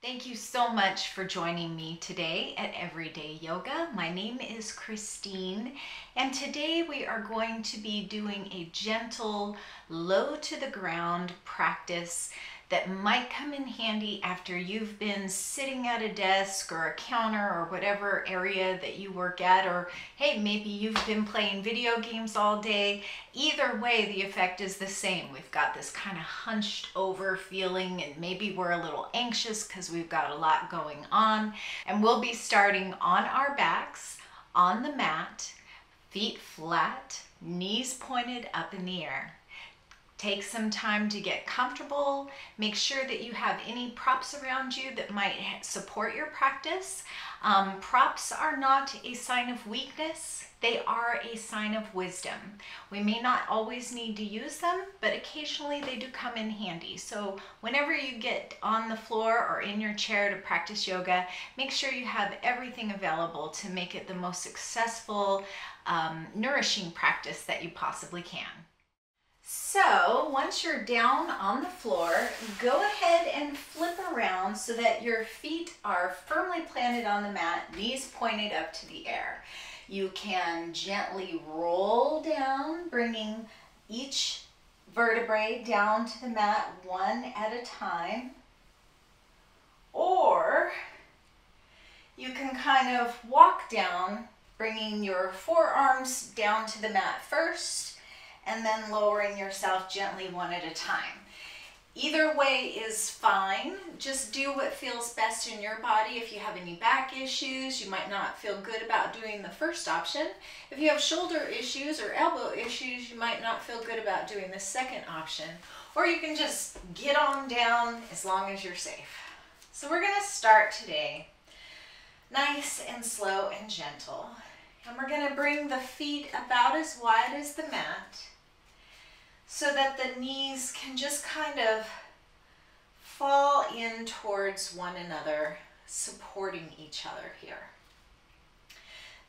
Thank you so much for joining me today at Everyday Yoga. My name is Christine, and today we are going to be doing a gentle, low to the ground practice that might come in handy after you've been sitting at a desk or a counter or whatever area that you work at, or hey, maybe you've been playing video games all day. Either way, the effect is the same. We've got this kind of hunched over feeling, and maybe we're a little anxious because we've got a lot going on. And we'll be starting on our backs, on the mat, feet flat, knees pointed up in the air. Take some time to get comfortable. Make sure that you have any props around you that might support your practice. Props are not a sign of weakness. They are a sign of wisdom. We may not always need to use them, but occasionally they do come in handy. So whenever you get on the floor or in your chair to practice yoga, make sure you have everything available to make it the most successful, nourishing practice that you possibly can. So once you're down on the floor, go ahead and flip around so that your feet are firmly planted on the mat, knees pointed up to the air. You can gently roll down, bringing each vertebrae down to the mat one at a time. Or you can kind of walk down, bringing your forearms down to the mat first, and then lowering yourself gently one at a time. Either way is fine. Just do what feels best in your body. If you have any back issues, you might not feel good about doing the first option. If you have shoulder issues or elbow issues, you might not feel good about doing the second option. Or you can just get on down as long as you're safe. So we're gonna start today nice and slow and gentle. And we're gonna bring the feet about as wide as the mat, so that the knees can just kind of fall in towards one another, supporting each other here.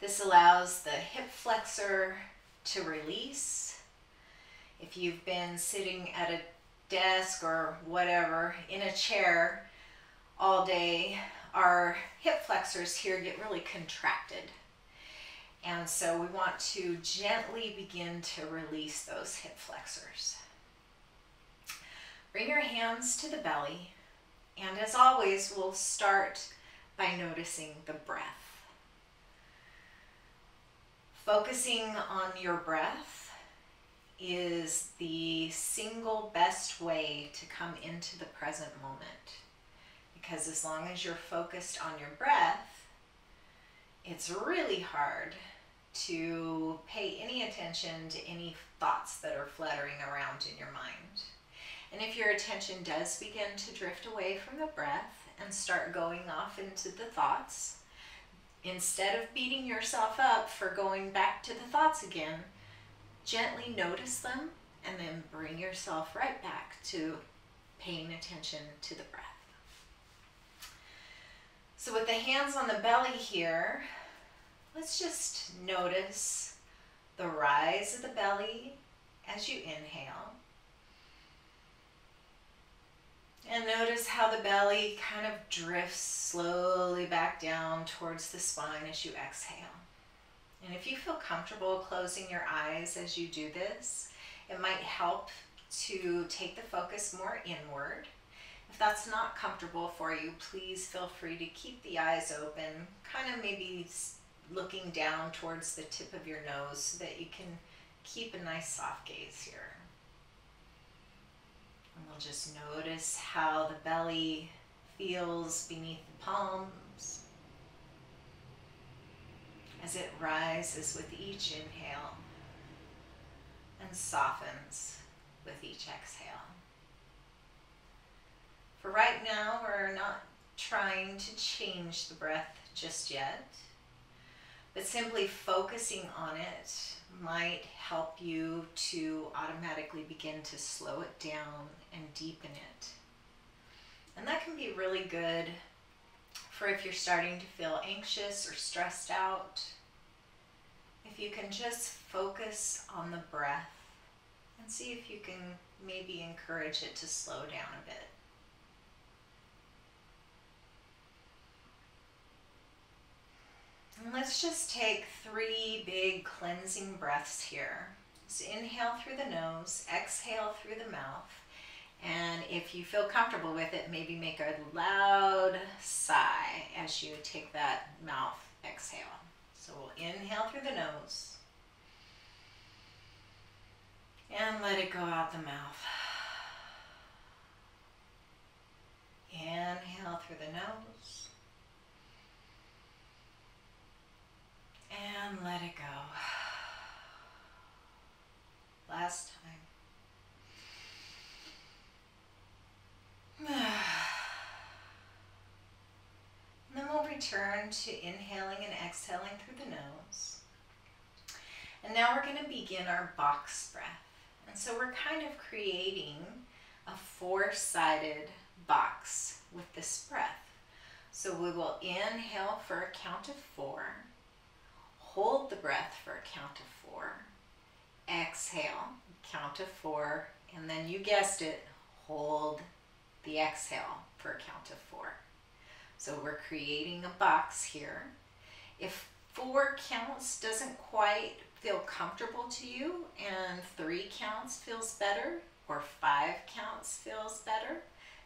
This allows the hip flexor to release. If you've been sitting at a desk or whatever, in a chair all day, our hip flexors here get really contracted. And so we want to gently begin to release those hip flexors. Bring your hands to the belly, and as always, we'll start by noticing the breath. Focusing on your breath is the single best way to come into the present moment, because as long as you're focused on your breath, it's really hard to pay any attention to any thoughts that are fluttering around in your mind. And if your attention does begin to drift away from the breath and start going off into the thoughts, instead of beating yourself up for going back to the thoughts again, gently notice them and then bring yourself right back to paying attention to the breath. So with the hands on the belly here, let's just notice the rise of the belly as you inhale. And notice how the belly kind of drifts slowly back down towards the spine as you exhale. And if you feel comfortable closing your eyes as you do this, it might help to take the focus more inward. If that's not comfortable for you, please feel free to keep the eyes open, kind of maybe looking down towards the tip of your nose so that you can keep a nice soft gaze here. And we'll just notice how the belly feels beneath the palms as it rises with each inhale and softens with each exhale. For right now, we're not trying to change the breath just yet, but simply focusing on it might help you to automatically begin to slow it down and deepen it. And that can be really good for if you're starting to feel anxious or stressed out. If you can just focus on the breath and see if you can maybe encourage it to slow down a bit. let's just take 3 big cleansing breaths here. So inhale through the nose, exhale through the mouth. And if you feel comfortable with it, maybe make a loud sigh as you take that mouth exhale. So we'll inhale through the nose and let it go out the mouth. Inhale through the nose and let it go. Last time. And then we'll return to inhaling and exhaling through the nose. And now we're going to begin our box breath. And so we're kind of creating a 4-sided box with this breath. So we will inhale for a count of 4, hold the breath for a count of 4, exhale, count of 4, and then you guessed it, hold the exhale for a count of 4. So we're creating a box here. If 4 counts doesn't quite feel comfortable to you and 3 counts feels better or 5 counts feels better,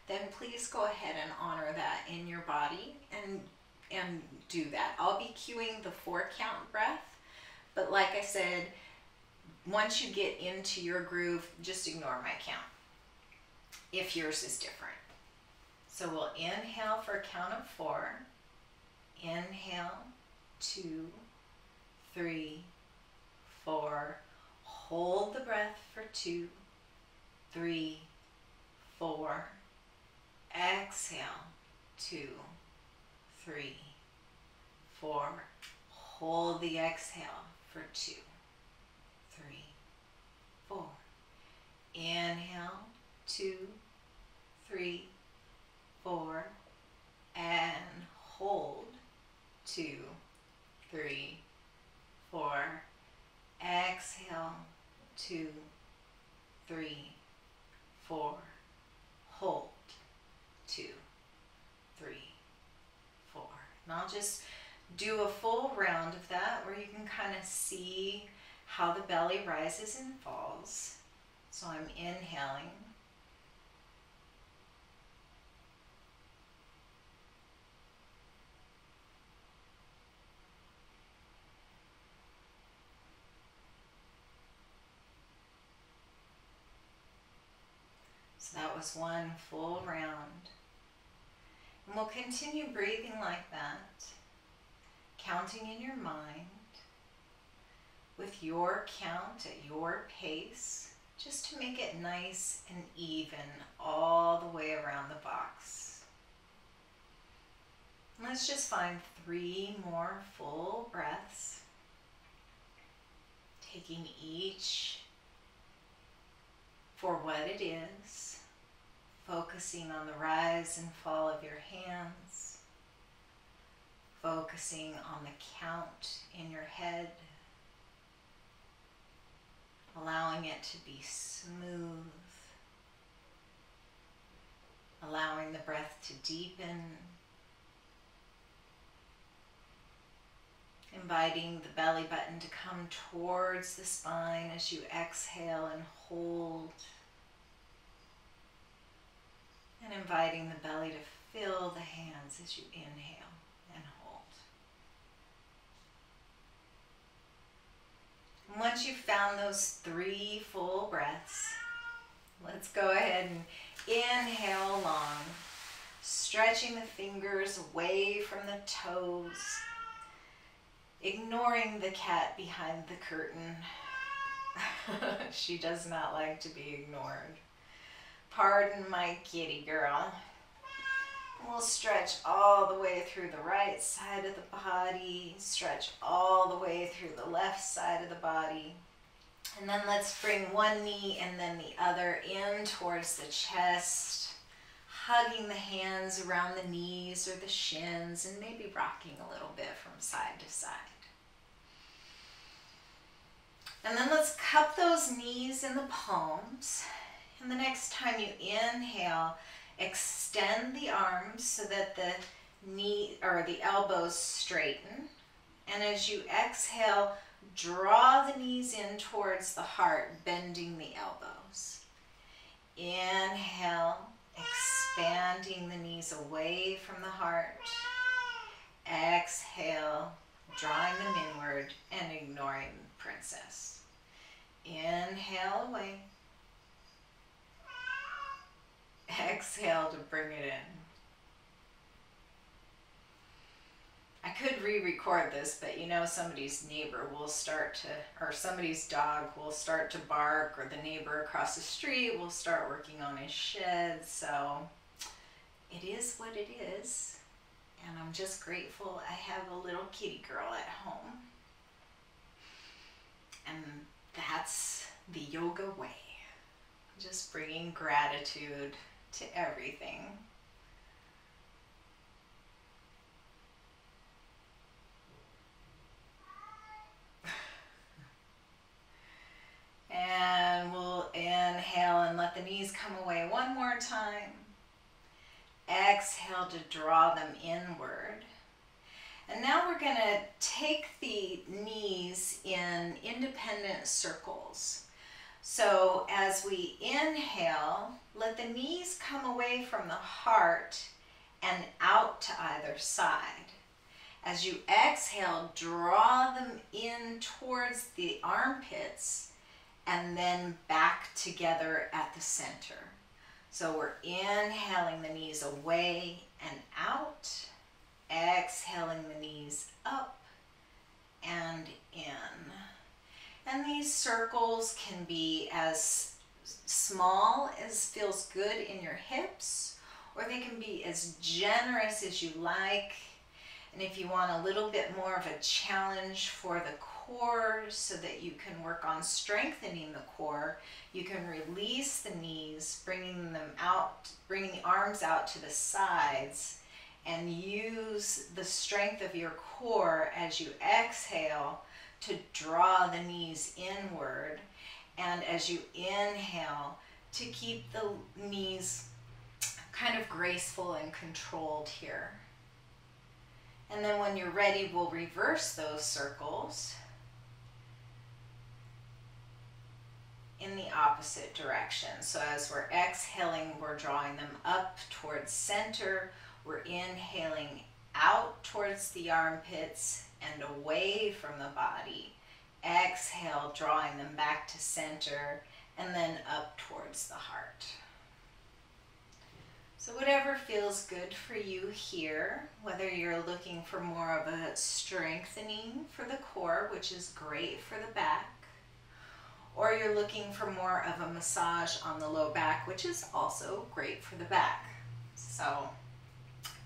then please go ahead and honor that in your body and do that. I'll be cueing the 4 count breath, but like I said, once you get into your groove, just ignore my count if yours is different. So we'll inhale for a count of 4. Inhale, 2, 3, 4. Hold the breath for 2, 3, 4. Exhale, 2, 3, 4. Hold the exhale for 2, 3, 4. Inhale, 2, 3, 4, and hold, 2, 3, 4. Exhale, 2, 3, 4. Hold, 2, 3, 4. And I'll just do a full round of that where you can kind of see how the belly rises and falls. So I'm inhaling. So that was one full round. And we'll continue breathing like that, counting in your mind with your count at your pace, just to make it nice and even all the way around the box. Let's just find 3 more full breaths, taking each for what it is, focusing on the rise and fall of your hands, focusing on the count in your head, allowing it to be smooth, allowing the breath to deepen, inviting the belly button to come towards the spine as you exhale and hold, and inviting the belly to fill the hands as you inhale and hold. And once you've found those 3 full breaths, let's go ahead and inhale long, stretching the fingers away from the toes, ignoring the cat behind the curtain. She does not like to be ignored. Pardon my kitty girl. We'll stretch all the way through the right side of the body, stretch all the way through the left side of the body. And then let's bring one knee and then the other in towards the chest, hugging the hands around the knees or the shins and maybe rocking a little bit from side to side. And then let's cup those knees in the palms. And the next time you inhale, extend the arms so that the knee or the elbows straighten. And as you exhale, draw the knees in towards the heart, bending the elbows. Inhale, expanding the knees away from the heart. Exhale, drawing them inward and ignoring princess. Inhale away. Exhale to bring it in. I could re-record this, but you know somebody's neighbor will start to, or somebody's dog will start to bark, or the neighbor across the street will start working on his shed, so it is what it is. And I'm just grateful I have a little kitty girl at home. And that's the yoga way. Just bringing gratitude to everything. And we'll inhale and let the knees come away one more time. Exhale to draw them inward. And now we're going to take the knees in independent circles. So as we inhale, let the knees come away from the heart and out to either side. As you exhale, draw them in towards the armpits and then back together at the center. So we're inhaling the knees away and out, exhaling the knees up and in. And these circles can be as small as feels good in your hips, or they can be as generous as you like. And if you want a little bit more of a challenge for the core so that you can work on strengthening the core, you can release the knees, bringing them out, bringing the arms out to the sides, and use the strength of your core as you exhale to draw the knees inward, and as you inhale to keep the knees kind of graceful and controlled here. And then when you're ready, we'll reverse those circles in the opposite direction. So as we're exhaling, we're drawing them up towards center. We're inhaling out towards the armpits and away from the body. Exhale, drawing them back to center and then up towards the heart. So whatever feels good for you here, whether you're looking for more of a strengthening for the core, which is great for the back, or you're looking for more of a massage on the low back, which is also great for the back. So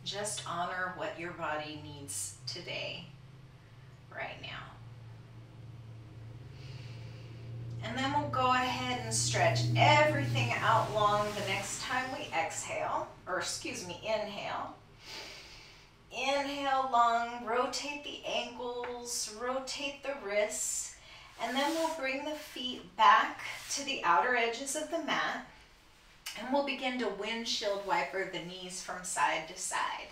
just honor what your body needs today, right now. And then we'll go ahead and stretch everything out long the next time we exhale, or excuse me, inhale. Inhale long, rotate the ankles, rotate the wrists, and then we'll bring the feet back to the outer edges of the mat, and we'll begin to windshield wiper the knees from side to side.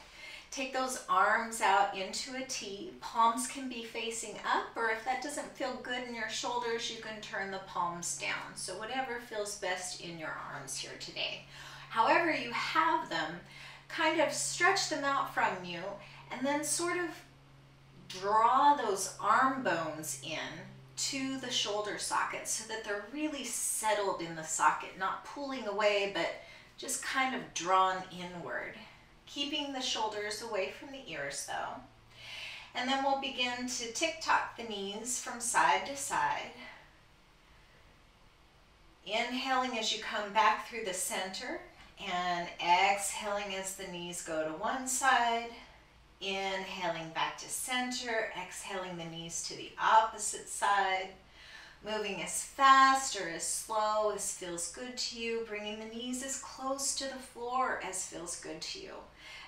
Take those arms out into a T. Palms can be facing up, or if that doesn't feel good in your shoulders, you can turn the palms down. So whatever feels best in your arms here today. However you have them, kind of stretch them out from you, and then sort of draw those arm bones in to the shoulder socket so that they're really settled in the socket, not pulling away, but just kind of drawn inward. Keeping the shoulders away from the ears though. And then we'll begin to tick-tock the knees from side to side. Inhaling as you come back through the center, and exhaling as the knees go to one side. Inhaling back to center, exhaling the knees to the opposite side. Moving as fast or as slow as feels good to you, bringing the knees as close to the floor as feels good to you.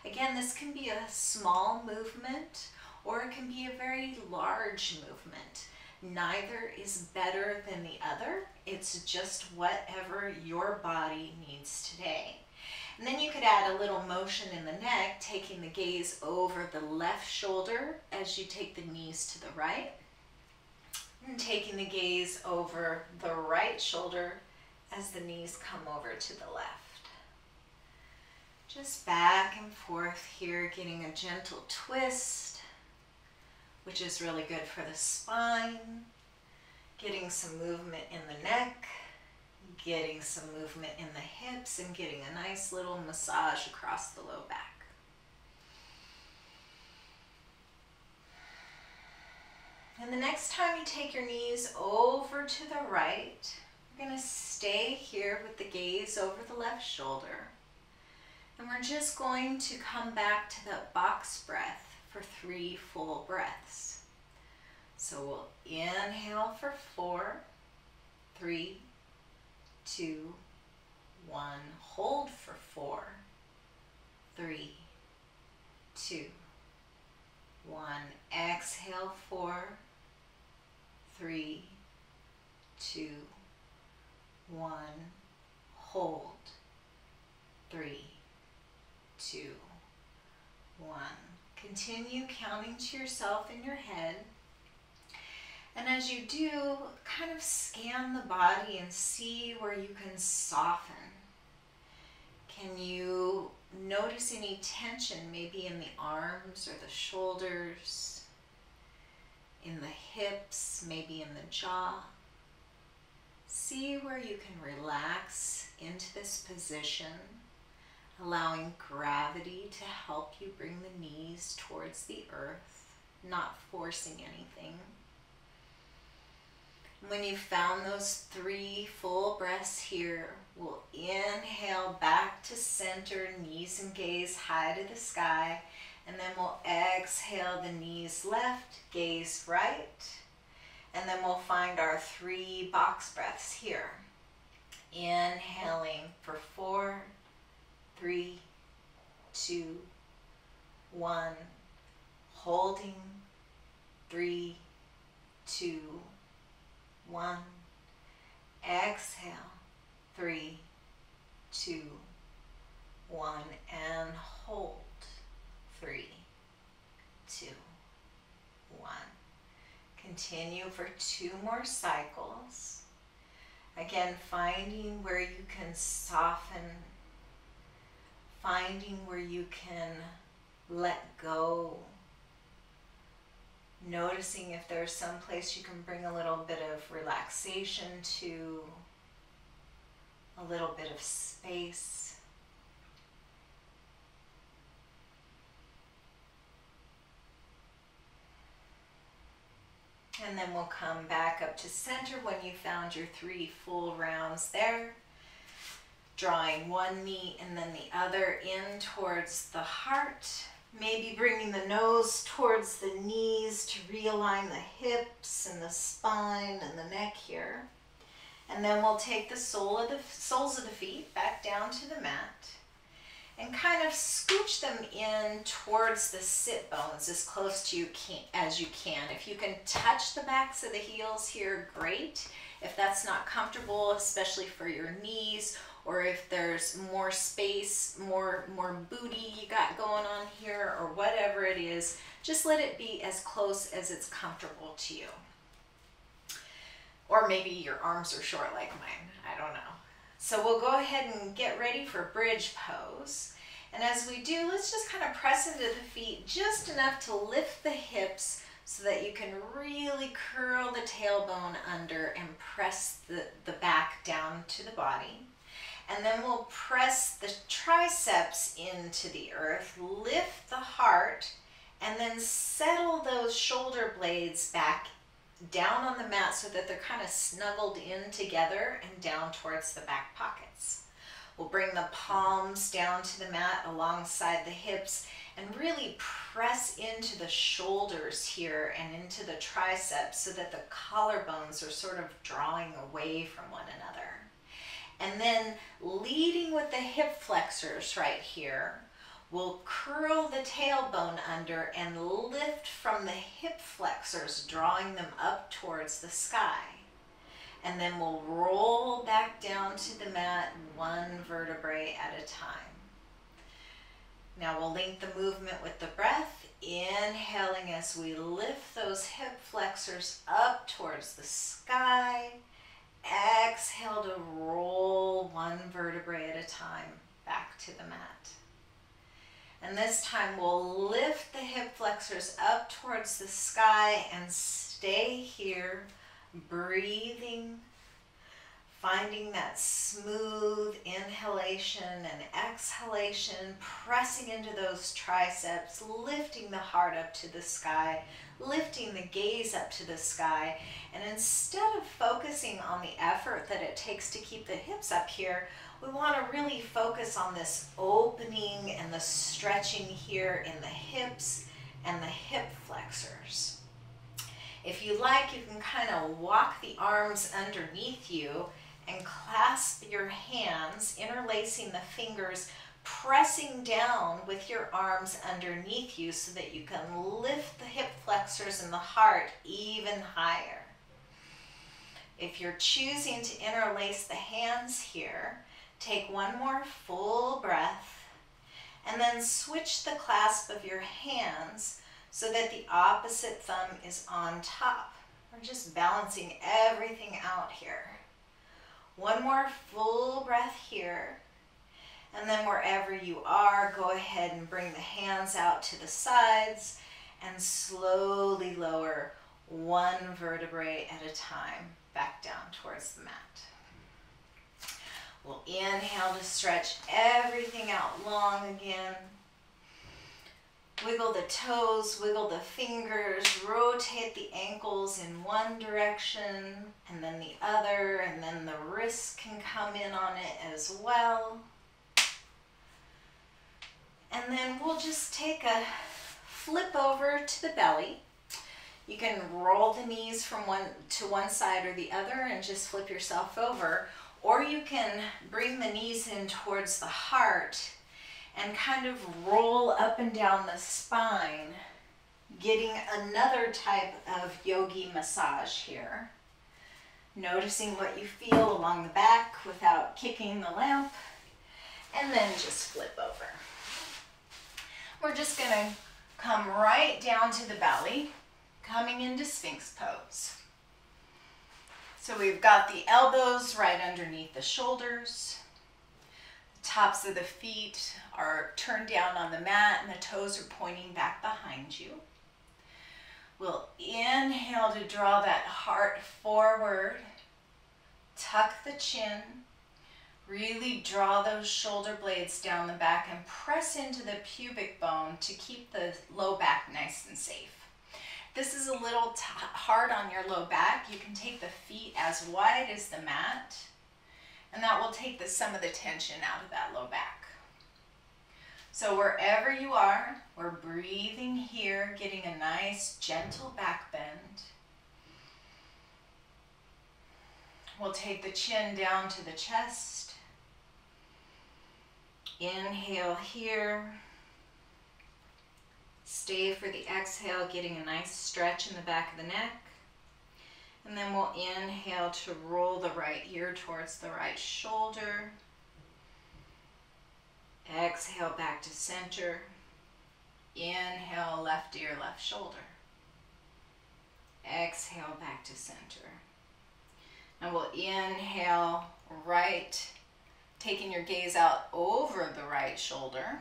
Again, this can be a small movement or it can be a very large movement. Neither is better than the other. It's just whatever your body needs today. And then you could add a little motion in the neck, taking the gaze over the left shoulder as you take the knees to the right, and taking the gaze over the right shoulder as the knees come over to the left. Just back and forth here, getting a gentle twist, which is really good for the spine, getting some movement in the neck, getting some movement in the hips, and getting a nice little massage across the low back. And the next time you take your knees over to the right, you're going to stay here with the gaze over the left shoulder. And we're just going to come back to that box breath for 3 full breaths. So we'll inhale for 4, 3, 2, 1. Hold for 4, 3, 2, 1. Exhale 4, 3, 2, 1. Hold. 3, 2, 1. Continue counting to yourself in your head. And as you do, kind of scan the body and see where you can soften. Can you notice any tension maybe in the arms or the shoulders, in the hips, maybe in the jaw? See where you can relax into this position, allowing gravity to help you bring the knees towards the earth, not forcing anything. When you've found those 3 full breaths here, we'll inhale back to center, knees and gaze high to the sky, and then we'll exhale the knees left, gaze right, and then we'll find our 3 box breaths here. Inhaling for 4, 3, 2, 1. Holding. 3, 2, 1. Exhale. 3, 2, 1. And hold. 3, 2, 1. Continue for 2 more cycles. Again, finding where you can soften, finding where you can let go, noticing if there's some place you can bring a little bit of relaxation to, a little bit of space. And then we'll come back up to center when you found your 3 full rounds there. Drawing one knee and then the other in towards the heart. Maybe bringing the nose towards the knees to realign the hips and the spine and the neck here. And then we'll take the soles of the feet back down to the mat and kind of scooch them in towards the sit bones as close to you as you can. If you can touch the backs of the heels here, great. If that's not comfortable, especially for your knees, or if there's more space, more booty you got going on here, or whatever it is, just let it be as close as it's comfortable to you. Or maybe your arms are short like mine, I don't know. So we'll go ahead and get ready for bridge pose. And as we do, let's just kind of press into the feet just enough to lift the hips so that you can really curl the tailbone under and press the back down to the body. And then we'll press the triceps into the earth, lift the heart, and then settle those shoulder blades back down on the mat so that they're kind of snuggled in together and down towards the back pockets. We'll bring the palms down to the mat alongside the hips and really press into the shoulders here and into the triceps so that the collarbones are sort of drawing away from one another. And then leading with the hip flexors right here, we'll curl the tailbone under and lift from the hip flexors, drawing them up towards the sky. And then we'll roll back down to the mat, 1 vertebrae at a time. Now we'll link the movement with the breath, inhaling as we lift those hip flexors up towards the sky. Exhale to roll one vertebrae at a time back to the mat. And this time we'll lift the hip flexors up towards the sky and stay here, breathing, finding that smooth inhalation and exhalation, pressing into those triceps, lifting the heart up to the sky, lifting the gaze up to the sky. And instead of focusing on the effort that it takes to keep the hips up here, we want to really focus on this opening and the stretching here in the hips and the hip flexors. If you like, you can kind of walk the arms underneath you and clasp your hands, interlacing the fingers, pressing down with your arms underneath you so that you can lift the hip flexors and the heart even higher. If you're choosing to interlace the hands here, take one more full breath and then switch the clasp of your hands so that the opposite thumb is on top. We're just balancing everything out here. One more full breath here. And then wherever you are, go ahead and bring the hands out to the sides and slowly lower one vertebrae at a time back down towards the mat. We'll inhale to stretch everything out long again. Wiggle the toes, wiggle the fingers, rotate the ankles in one direction and then the other, and then the wrists can come in on it as well. And then we'll just take a flip over to the belly. You can roll the knees from one side or the other and just flip yourself over. Or you can bring the knees in towards the heart and kind of roll up and down the spine, getting another type of yogi massage here. Noticing what you feel along the back without kicking the lamp, and then just flip over. We're just going to come right down to the belly, coming into Sphinx Pose. So we've got the elbows right underneath the shoulders. The tops of the feet are turned down on the mat and the toes are pointing back behind you. We'll inhale to draw that heart forward. Tuck the chin. Really draw those shoulder blades down the back and press into the pubic bone to keep the low back nice and safe. This is a little hard on your low back. You can take the feet as wide as the mat, and that will take some of the tension out of that low back. So wherever you are, we're breathing here, getting a nice gentle back bend. We'll take the chin down to the chest. Inhale here. Stay for the exhale, getting a nice stretch in the back of the neck. And then we'll inhale to roll the right ear towards the right shoulder. Exhale back to center. Inhale, left ear, left shoulder. Exhale back to center. Now we'll inhale right, taking your gaze out over the right shoulder.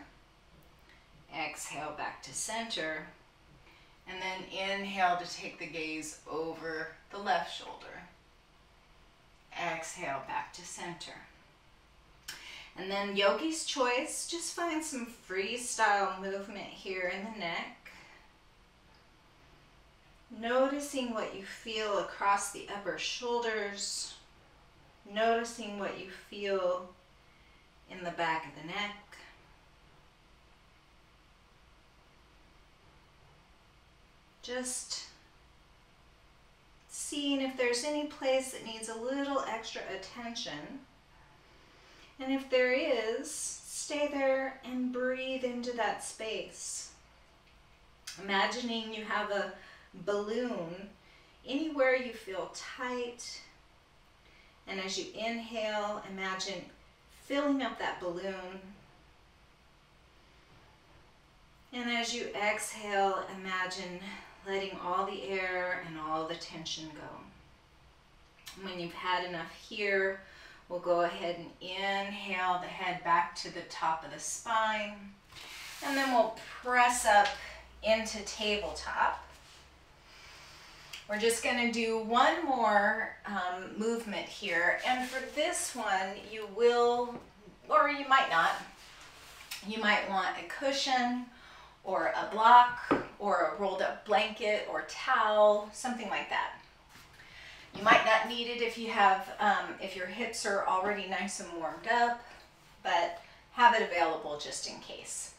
Exhale back to center, and then inhale to take the gaze over the left shoulder. Exhale back to center. And then yogi's choice, just find some freestyle movement here in the neck. Noticing what you feel across the upper shoulders. Noticing what you feel in the back of the neck. Just seeing if there's any place that needs a little extra attention. And if there is, stay there and breathe into that space. Imagining you have a balloon anywhere you feel tight. And as you inhale, imagine filling up that balloon. And as you exhale, imagine letting all the air and all the tension go. When you've had enough here, we'll go ahead and inhale the head back to the top of the spine. And then we'll press up into tabletop. We're just going to do one more movement here. And for this one, you will, or you might not, you might want a cushion or a block or a rolled up blanket or towel, something like that. You might not need it if you have, if your hips are already nice and warmed up, but have it available just in case.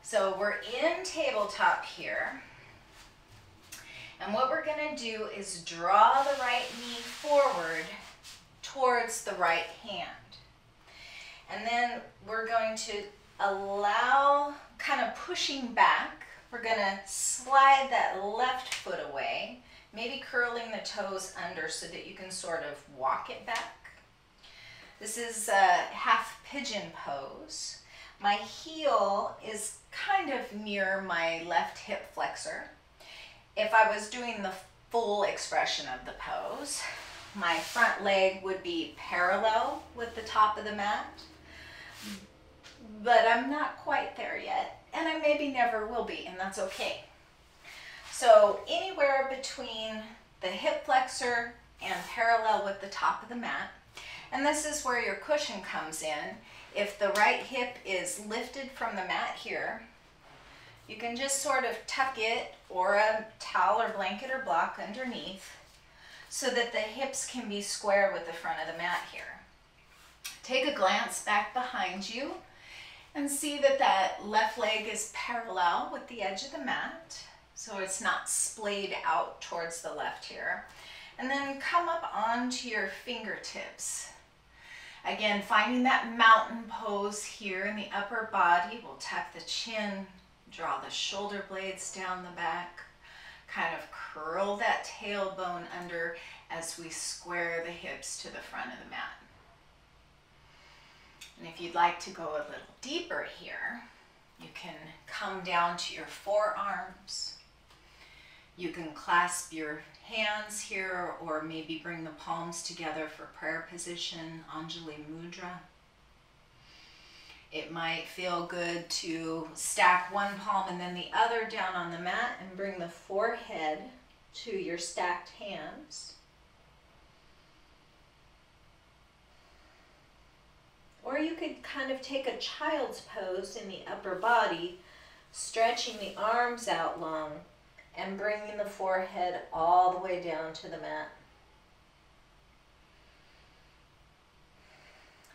So we're in tabletop here. And what we're going to do is draw the right knee forward towards the right hand. And then we're going to allow, kind of pushing back, we're going to slide that left foot away, maybe curling the toes under so that you can sort of walk it back. This is a half pigeon pose. My heel is kind of near my left hip flexor. If I was doing the full expression of the pose, my front leg would be parallel with the top of the mat, but I'm not quite there yet, and I maybe never will be, and that's okay. So anywhere between the hip flexor and parallel with the top of the mat, and this is where your cushion comes in. If the right hip is lifted from the mat here, you can just sort of tuck it or a towel or blanket or block underneath so that the hips can be square with the front of the mat here. Take a glance back behind you and see that that left leg is parallel with the edge of the mat, so it's not splayed out towards the left here. And then come up onto your fingertips. Again, finding that mountain pose here in the upper body. We'll tuck the chin, draw the shoulder blades down the back, kind of curl that tailbone under as we square the hips to the front of the mat. And if you'd like to go a little deeper here, you can come down to your forearms. You can clasp your hands here or maybe bring the palms together for prayer position, Anjali Mudra. It might feel good to stack one palm and then the other down on the mat and bring the forehead to your stacked hands. Or you could kind of take a child's pose in the upper body, stretching the arms out long and bringing the forehead all the way down to the mat.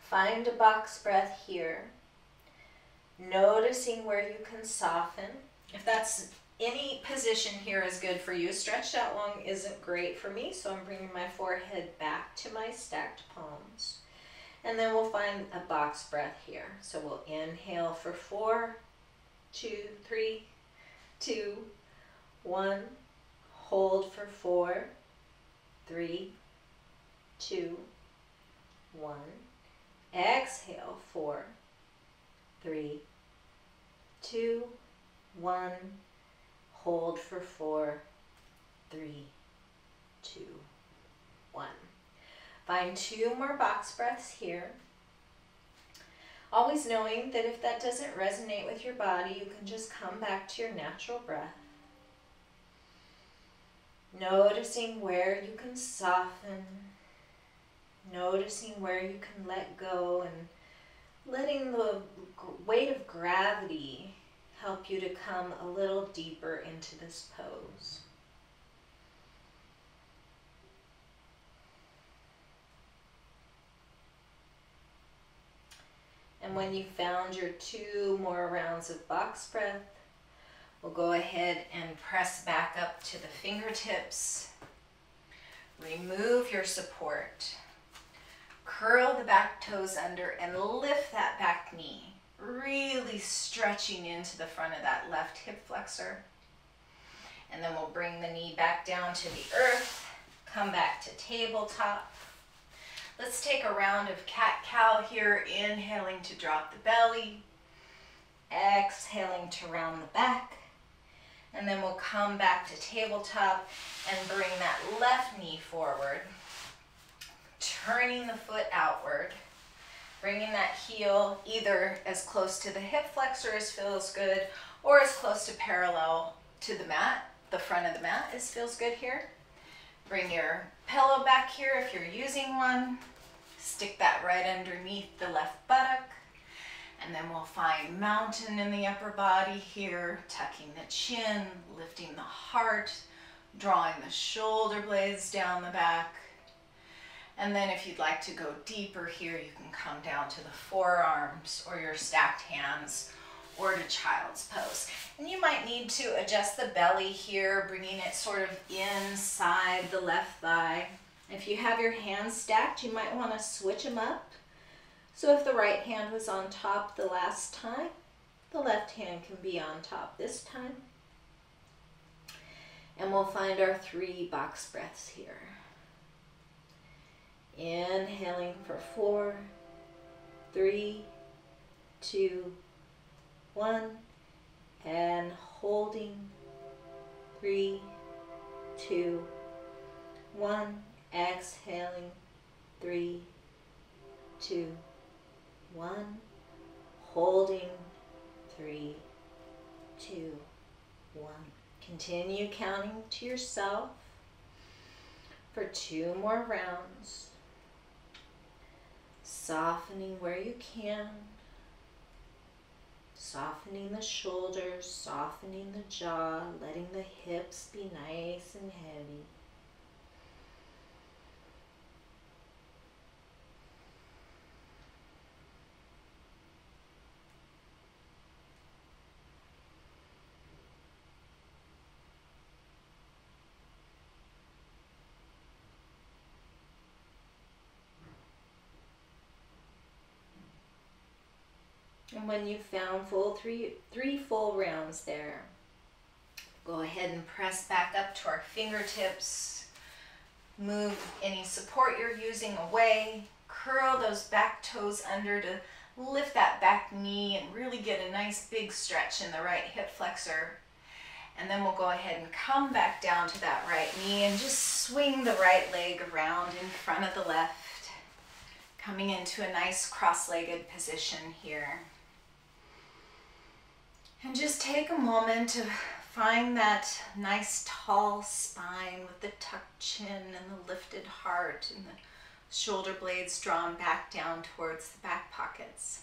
Find a box breath here, noticing where you can soften. If that's any position here is good for you, stretched out long isn't great for me, so I'm bringing my forehead back to my stacked palms. And then we'll find a box breath here. So we'll inhale for 4, 2, 3, 2, 1. Hold for 4, 3, 2, 1. Exhale, 4, 3, 2, 1. Hold for 4, 3, 2, 1. Find 2 more box breaths here. Always knowing that if that doesn't resonate with your body, you can just come back to your natural breath. Noticing where you can soften. Noticing where you can let go and letting the weight of gravity help you to come a little deeper into this pose. And when you found your 2 more rounds of box breath, we'll go ahead and press back up to the fingertips. Remove your support. Curl the back toes under and lift that back knee, really stretching into the front of that left hip flexor. And then we'll bring the knee back down to the earth, come back to tabletop. Let's take a round of cat-cow here, inhaling to drop the belly. Exhaling to round the back. And then we'll come back to tabletop and bring that left knee forward. Turning the foot outward. Bringing that heel either as close to the hip flexor as feels good, or as close to parallel to the mat, the front of the mat as feels good here. Bring your pillow back here if you're using one. Stick that right underneath the left buttock. And then we'll find mountain in the upper body here, tucking the chin, lifting the heart, drawing the shoulder blades down the back. And then if you'd like to go deeper here, you can come down to the forearms or your stacked hands or to child's pose. And you might need to adjust the belly here, bringing it sort of inside the left thigh. If you have your hands stacked, you might want to switch them up. So if the right hand was on top the last time, the left hand can be on top this time. And we'll find our 3 box breaths here. Inhaling for 4, 3, 2, 1, and holding 3, 2, 1, exhaling 3, 2, 1, holding 3, 2, 1. Continue counting to yourself for 2 more rounds. Softening where you can. Softening the shoulders, softening the jaw, letting the hips be nice and heavy. And when you've found three full rounds there, go ahead and press back up to our fingertips. Move any support you're using away. Curl those back toes under to lift that back knee and really get a nice big stretch in the right hip flexor. And then we'll go ahead and come back down to that right knee and just swing the right leg around in front of the left, coming into a nice cross-legged position here. And just take a moment to find that nice tall spine with the tucked chin and the lifted heart and the shoulder blades drawn back down towards the back pockets.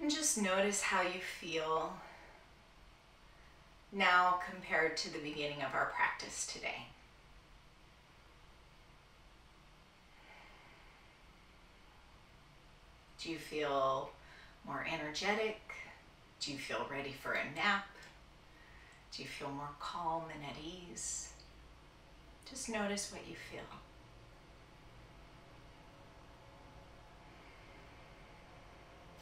And just notice how you feel now compared to the beginning of our practice today. Do you feel more energetic? Do you feel ready for a nap? Do you feel more calm and at ease? Just notice what you feel.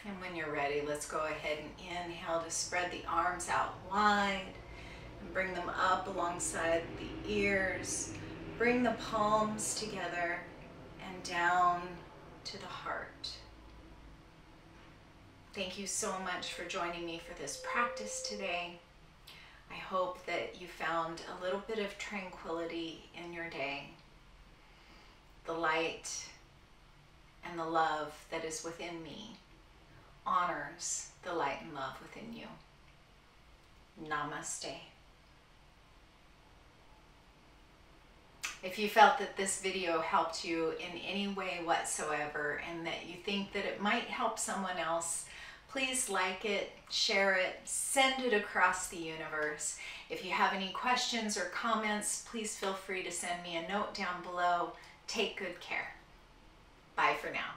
And when you're ready, let's go ahead and inhale to spread the arms out wide and bring them up alongside the ears. Bring the palms together and down to the heart. Thank you so much for joining me for this practice today. I hope that you found a little bit of tranquility in your day. The light and the love that is within me honors the light and love within you. Namaste. If you felt that this video helped you in any way whatsoever and that you think that it might help someone else, please like it, share it, send it across the universe. If you have any questions or comments, please feel free to send me a note down below. Take good care. Bye for now.